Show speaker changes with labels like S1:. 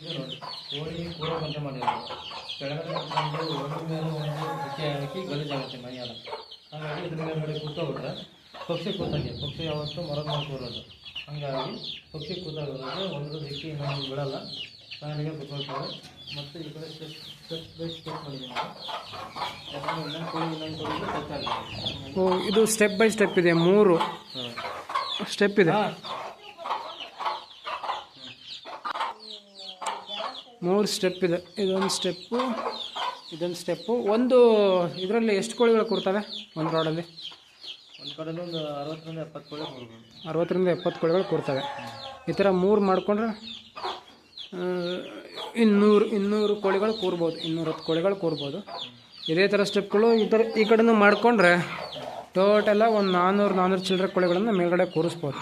S1: ಇದು ನೋಡಿ ಕೋಳಿ ಕೂರೋಗಂತ ಮಾಡಿರೋದು. ಕೆಳಗಡೆ ಒಂದು ಒಂದು ಮೇಲೆ ಒಂದು ಹಿಕ್ಕೆ ಹಾಕಿ ಗಲೀಜಾಗುತ್ತೆ ಮೈಯೆಲ್ಲ. ಹಾಗಾಗಿ ಇದ್ರ ಮೇಲ್ಗಡೆ ಕೂತ್ಕೊಂಡ್ಬಿಟ್ರೆ ಪಕ್ಷಿ ಕೂತಾಗೆ, ಪಕ್ಷಿ ಯಾವತ್ತೂ ಮರದ ಮೇಲೆ ಕೂರೋದು. ಹಾಗಾಗಿ ಪಕ್ಷಿ ಕೂತಾಗೋದ್ರೆ ಒಂದು ದಿಕ್ಕಿ ಇನ್ನೊಂದು ಬಿಡಲ್ಲ, ಫ್ಯಾನಿಗೆ ಕೂತ್ಕೊಳ್ತವೆ. ಮತ್ತು ಈ ಕಡೆ ಸ್ಟೆಪ್ ಬೈ ಸ್ಟೆಪ್ ಮಾಡಿದ್ದೀನಿ. ಯಾಕಂದರೆ ಇನ್ನೊಂದು ಕೋಳಿ ಕಟ್ಟಾಗುತ್ತೆ.
S2: ಓ, ಇದು ಸ್ಟೆಪ್ ಬೈ ಸ್ಟೆಪ್ ಇದೆ, 3 ಸ್ಟೆಪ್ ಇದೆ. 3 ಸ್ಟೆಪ್ ಇದೆ. ಇದೊಂದು ಸ್ಟೆಪ್ಪು. ಒಂದು ಇದರಲ್ಲಿ ಎಷ್ಟು ಕೋಳಿಗಳು ಕೂರ್ತವೆ ಒಂದು ರಾಡಲ್ಲಿ?
S1: ಒಂದು ಕಡೆಯಲ್ಲಿ ಒಂದು 60ರಿಂದ 70 ಕೋಳಿ ಕೂರ್ಬೋದು.
S2: 60ರಿಂದ 70 ಕೋಳಿಗಳು ಕೂರ್ತವೆ. ಈ ಥರ 3 ಮಾಡಿಕೊಂಡ್ರೆ 200 ಕೋಳಿಗಳು ಕೂರ್ಬೋದು, 210 ಕೋಳಿಗಳು ಕೂರ್ಬೋದು. ಇದೇ ಥರ ಸ್ಟೆಪ್ಗಳು ಈ ಕಡೆನೂ ಮಾಡಿಕೊಂಡ್ರೆ ಟೋಟಲ್ಲ ಒಂದು 400 ಚಿಲ್ಲರೆ ಕೋಳಿಗಳನ್ನು ಮೇಲ್ಗಡೆ ಕೂರಿಸ್ಬೋದು.